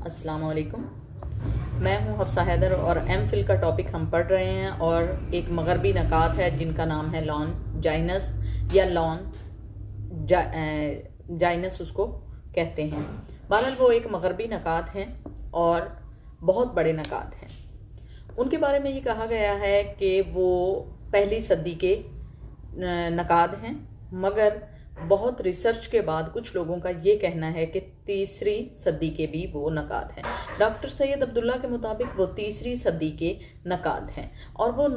अस्सलाम वालेकुम। मैं हूं हफ्सा हैदर और एम फिल का टॉपिक हम पढ़ रहे हैं और एक मगरबी नकात है जिनका नाम है लॉन जाइनस या जाइनस उसको कहते हैं। बहरहाल वो एक मगरबी नकात हैं और बहुत बड़े नकात हैं। उनके बारे में ये कहा गया है कि वो पहली सदी के नकाद हैं, मगर बहुत रिसर्च के बाद कुछ लोगों का ये कहना है कि तीसरी सदी के भी वो नकाद हैं। डॉक्टर सैयद अब्दुल्ला के मुताबिक वो तीसरी सदी के नकाद हैं और वो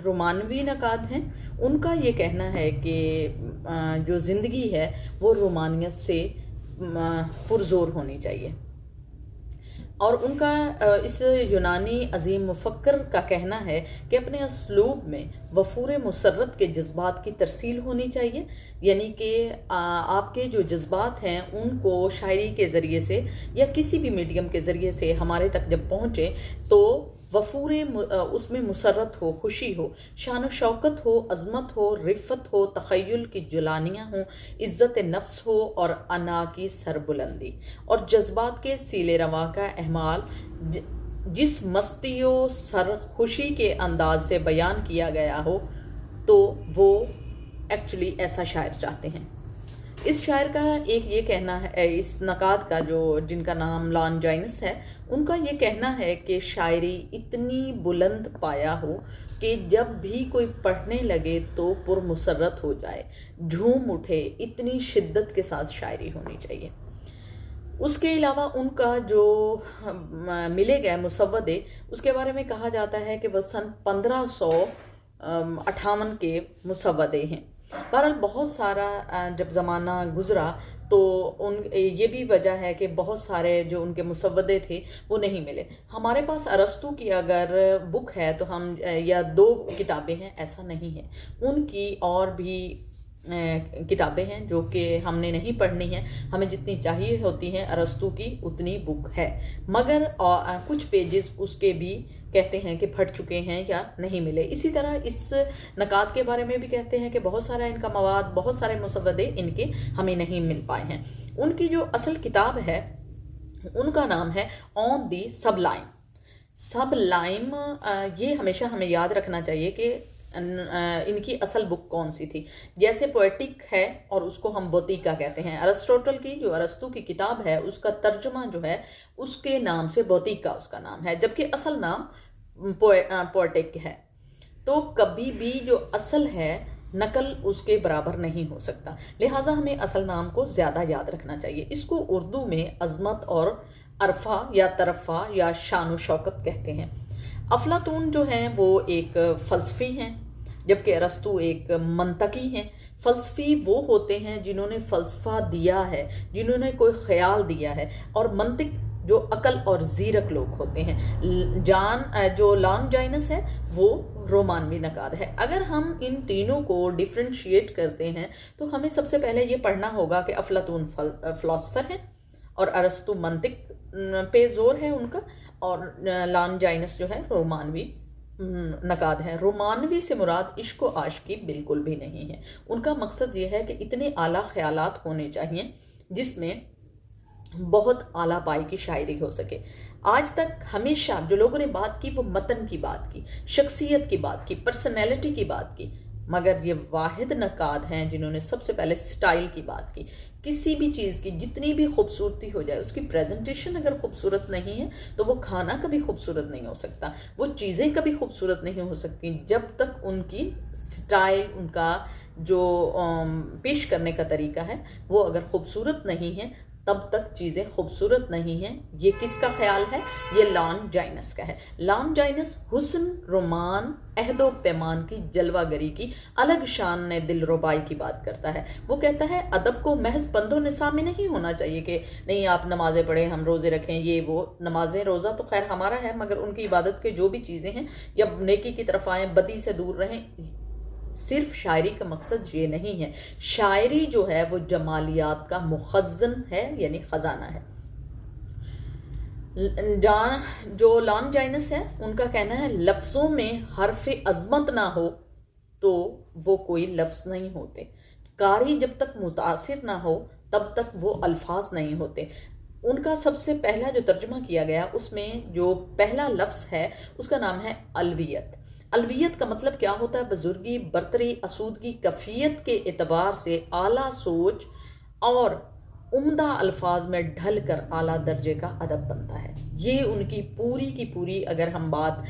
रोमानवी नकाद हैं। उनका ये कहना है कि जो ज़िंदगी है वो रोमानियत से पुरजोर होनी चाहिए। और उनका इस यूनानी अजीम मुफक्कर का कहना है कि अपने असलूब में वफूर मुसर्रत के जज्बात की तरसील होनी चाहिए, यानी कि आपके जो जज्बात हैं उनको शायरी के ज़रिए से या किसी भी मीडियम के ज़रिए से हमारे तक जब पहुँचे तो वफूर उसमें मुसर्रत हो, खुशी हो, शान शौकत हो, अज़मत हो, रिफ़त हो, तख़य्युल की जुलानियाँ हो, इज़्ज़त नफ्स हो और अना की सरबुलंदी और जज्बात के सीले रवा का अहमाल जिस मस्ती व सर खुशी के अंदाज से बयान किया गया हो, तो वो एक्चुअली ऐसा शायर चाहते हैं। इस शायर का एक ये कहना है, इस नकाद का जो जिनका नाम लॉन जाइनस है, उनका ये कहना है कि शायरी इतनी बुलंद पाया हो कि जब भी कोई पढ़ने लगे तो पुरमुसर्रत हो जाए, झूम उठे, इतनी शिद्दत के साथ शायरी होनी चाहिए। उसके अलावा उनका जो मिले गए मुसव्वदे, उसके बारे में कहा जाता है कि वह सन 1558 के मुसव्वदे हैं। बहरहाल बहुत सारा जब ज़माना गुज़रा तो ये भी वजह है कि बहुत सारे जो उनके मुसव्वदे थे वो नहीं मिले। हमारे पास अरस्तू की अगर बुक है तो हम या 2 किताबें हैं, ऐसा नहीं है। उनकी और भी किताबें हैं जो कि हमने नहीं पढ़नी है, हमें जितनी चाहिए होती हैं अरस्तू की उतनी बुक है, मगर कुछ पेजेस उसके भी कहते हैं कि फट चुके हैं या नहीं मिले। इसी तरह इस नकात के बारे में भी कहते हैं कि बहुत सारा इनका मवाद, बहुत सारे मुसव्वदे इनके हमें नहीं मिल पाए हैं। उनकी जो असल किताब है उनका नाम है ऑन दी सबलाइम। सबलाइम ये हमेशा हमें याद रखना चाहिए कि इनकी असल बुक कौन सी थी। जैसे पोएटिक है और उसको हम बोतीका कहते हैं। अरिस्टोटल की जो अरस्तू की किताब है उसका तर्जुमा जो है उसके नाम से बोतीका उसका नाम है, जबकि असल नाम पोएटिक है। तो कभी भी जो असल है नकल उसके बराबर नहीं हो सकता, लिहाजा हमें असल नाम को ज़्यादा याद रखना चाहिए। इसको उर्दू में अज़मत और अरफा या तरफ़ा या शान शौकत कहते हैं। अफलातून जो हैं वो एक फ़लसफ़ी हैं, जबकि अरस्तू एक मंतकी हैं। फ़लसफ़ी वो होते हैं जिन्होंने फ़लसफ़ा दिया है, जिन्होंने कोई ख्याल दिया है, और मंतिक जो अकल और ज़ीरक लोग होते हैं। जो लॉन जाइनस है वो रोमानवी नकाद है। अगर हम इन तीनों को डिफ्रेंशिएट करते हैं तो हमें सबसे पहले ये पढ़ना होगा कि अफलातून फ़िलासफ़र हैं और अरस्तू मंतिक पे जोर है उनका, और लॉन जाइनस जो है रोमानवी नकाद है। रोमानवी से मुराद इश्क व आशिकी बिल्कुल भी नहीं है। उनका मकसद ये है कि इतने आला ख्यालात होने चाहिए जिसमें बहुत आला पाई की शायरी हो सके। आज तक हमेशा जो लोगों ने बात की वो मतन की बात की, शख्सियत की बात की, पर्सनैलिटी की बात की, मगर ये वाहिद नकाद हैं जिन्होंने सबसे पहले स्टाइल की बात की। किसी भी चीज़ की जितनी भी खूबसूरती हो जाए, उसकी प्रेजेंटेशन अगर खूबसूरत नहीं है तो वो खाना कभी खूबसूरत नहीं हो सकता, वो चीज़ें कभी खूबसूरत नहीं हो सकती जब तक उनकी स्टाइल, उनका जो पेश करने का तरीका है वो अगर खूबसूरत नहीं है तब तक चीज़ें खूबसूरत नहीं हैं। ये किसका ख्याल है? ये लॉन जाइनस का है। लॉन जाइनस हुस्न, रोमान, अहदो पैमान की, जलवागरी की, अलग शान ने दिलरुबाई की बात करता है। वो कहता है अदब को महज बंदो निसाब में नहीं होना चाहिए कि नहीं आप नमाज़ें पढ़ें, हम रोज़े रखें, ये वो। नमाज़ें, रोज़ा तो खैर हमारा है, मगर उनकी इबादत के जो भी चीज़ें हैं या नेकी की तरफ आएँ, बदी से दूर रहें। सिर्फ शायरी का मकसद ये नहीं है। शायरी जो है वो जमालियात का मुखज़न है, यानी ख़जाना है। जो लॉन जाइनस है उनका कहना है लफ्ज़ों में हर्फ़ अज़मत ना हो तो वो कोई लफ्ज़ नहीं होते। कारी जब तक मुतासिर ना हो तब तक वो अल्फाज नहीं होते। उनका सबसे पहला जो तर्जुमा किया गया उसमें जो पहला लफ्ज़ है उसका नाम है अलवियत। अलवियत का मतलब क्या होता है? बुजुर्गी, बरतरी, असूदगी, कफियत के एतबार से आला सोच और उम्दा अल्फाज में ढल कर आला दर्जे का अदब बनता है। ये उनकी पूरी की पूरी, अगर हम बात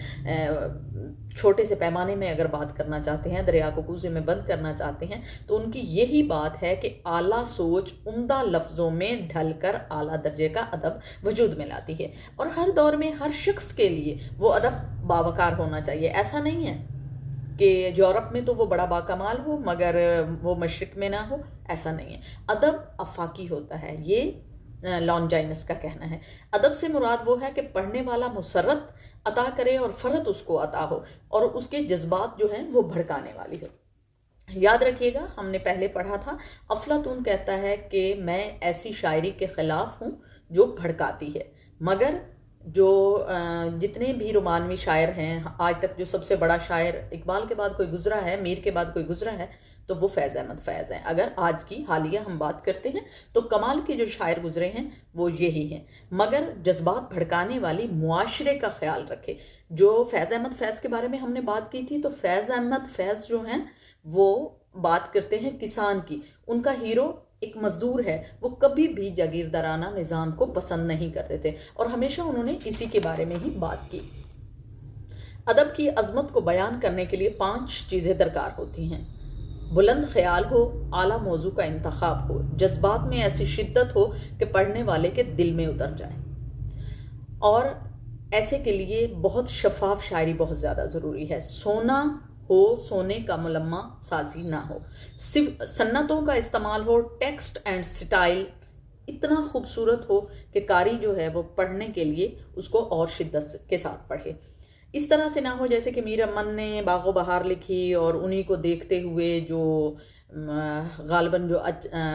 छोटे से पैमाने में अगर बात करना चाहते हैं, दरिया को कूजे में बंद करना चाहते हैं, तो उनकी यही बात है कि आला सोच उम्दा लफ्ज़ों में ढल कर आला दर्जे का अदब वजूद में लाती है। और हर दौर में हर शख्स के लिए वो अदब बावकार होना चाहिए। ऐसा नहीं है कि यूरोप में तो वो बड़ा बाकमाल हो मगर वो मशरिक में ना हो, ऐसा नहीं है। अदब अफाकी होता है, ये लॉन्जाइनस का कहना है। अदब से मुराद वो है कि पढ़ने वाला मुसरत अता करे और फ़रत उसको अता हो और उसके जज्बात जो हैं वो भड़काने वाली हो। याद रखिएगा, हमने पहले पढ़ा था, अफलातून कहता है कि मैं ऐसी शायरी के ख़िलाफ़ हूँ जो भड़काती है। मगर जो जितने भी रोमानवी शायर हैं, आज तक जो सबसे बड़ा शायर इकबाल के बाद कोई गुजरा है, मीर के बाद कोई गुजरा है, तो वो फैज़ अहमद फैज़ हैं। अगर आज की हालिया हम बात करते हैं तो कमाल के जो शायर गुजरे हैं वो यही हैं। मगर जज्बात भड़काने वाली मुआशरे का ख्याल रखे। जो फैज़ अहमद फैज़ के बारे में हमने बात की थी, तो फैज़ अहमद फैज़ जो हैं वो बात करते हैं किसान की। उनका हीरो एक मजदूर है, वो कभी भी जागीरदाराना निज़ाम को पसंद नहीं करते थे और हमेशा उन्होंने इसी के बारे में ही बात की। अदब की अजमत को बयान करने के लिए 5 चीज़ें दरकार होती हैं। बुलंद ख्याल हो, आला मौजू का इंतखाब हो, जज्बात में ऐसी शिद्दत हो कि पढ़ने वाले के दिल में उतर जाए, और ऐसे के लिए बहुत शफाफ शायरी बहुत ज़्यादा ज़रूरी है। सोना हो, सोने का मुलम्मा साजी ना हो, सिर्फ सन्नतों का इस्तेमाल हो, टेक्स्ट एंड स्टाइल इतना खूबसूरत हो कि कारी जो है वो पढ़ने के लिए उसको और शिद्दत के साथ पढ़े। इस तरह से ना हो जैसे कि मीर अमन ने बागो बहार लिखी और उन्हीं को देखते हुए जो गालिबन जो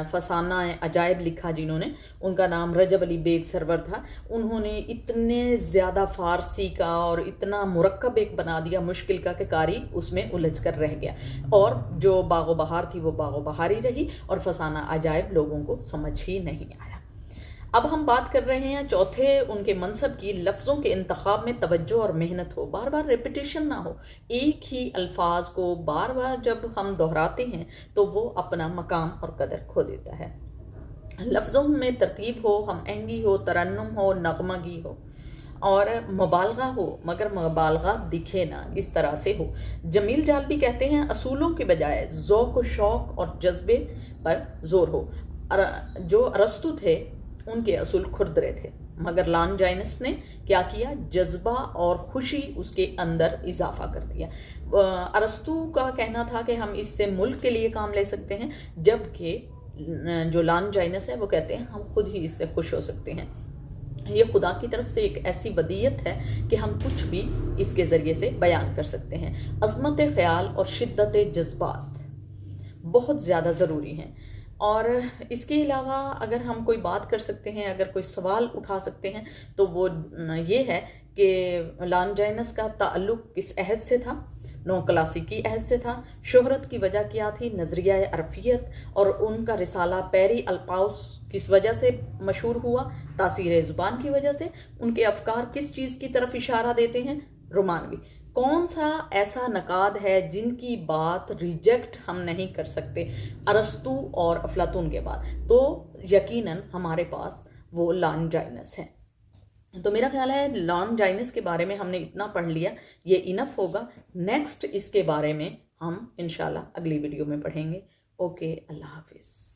फसाना अजायब लिखा, जिन्होंने, उनका नाम रजब अली बेग सरवर था। उन्होंने इतने ज़्यादा फ़ारसी का और इतना मुरक्कब एक बना दिया मुश्किल का कि कारी उसमें उलझ कर रह गया, और जो बागो बहार थी वो बागो बहार ही रही और फसाना अजायब लोगों को समझ ही नहीं आया। अब हम बात कर रहे हैं चौथे उनके मनसब की। लफ्ज़ों के इंतखाब में तवज्जो और मेहनत हो, बार बार रिपीटिशन ना हो। एक ही अल्फाज को बार बार जब हम दोहराते हैं तो वो अपना मकाम और कदर खो देता है। लफ्ज़ों में तरतीब हो, हम आहंगी हो, तरन्नुम हो, नगमगी हो और मुबालगा हो, मगर मुबालगा दिखे ना, इस तरह से हो। जमील जालबी कहते हैं असूलों के बजाय ज़ौक़ व शौक़ और जज्बे पर जोर हो। जो अरस्तु थे उनके असूल खुरदरे थे, मगर लॉन्जाइनस ने क्या किया, जज्बा और खुशी उसके अंदर इजाफा कर दिया। अरस्तु का कहना था कि हम इससे मुल्क के लिए काम ले सकते हैं, जबकि जो लॉन्जाइनस है वो कहते हैं हम खुद ही इससे खुश हो सकते हैं। ये खुदा की तरफ से एक ऐसी वदीयत है कि हम कुछ भी इसके ज़रिए से बयान कर सकते हैं। अज़मत ख्याल और शिद्दत जज्बात बहुत ज़्यादा ज़रूरी हैं। और इसके अलावा अगर हम कोई बात कर सकते हैं, अगर कोई सवाल उठा सकते हैं, तो वो ये है कि लॉन्जाइनस का ताल्लुक़ किस अहद से था? नौ क्लासिकी अहद से था। शोहरत की वजह क्या थी? नज़रिया अरफियत। और उनका रिसाला पैरी अल्पाउस किस वजह से मशहूर हुआ? तासीर ज़ुबान की वजह से। उनके अफकार किस चीज़ की तरफ इशारा देते हैं? रोमानवी। कौन सा ऐसा नकाद है जिनकी बात रिजेक्ट हम नहीं कर सकते अरस्तु और अफलातून के बाद? तो यकीनन हमारे पास वो लॉन्जाइनस है। तो मेरा ख्याल है लॉन्जाइनस के बारे में हमने इतना पढ़ लिया, ये इनफ होगा। नेक्स्ट इसके बारे में हम इंशाल्लाह अगली वीडियो में पढ़ेंगे। ओके, अल्लाह हाफिज़।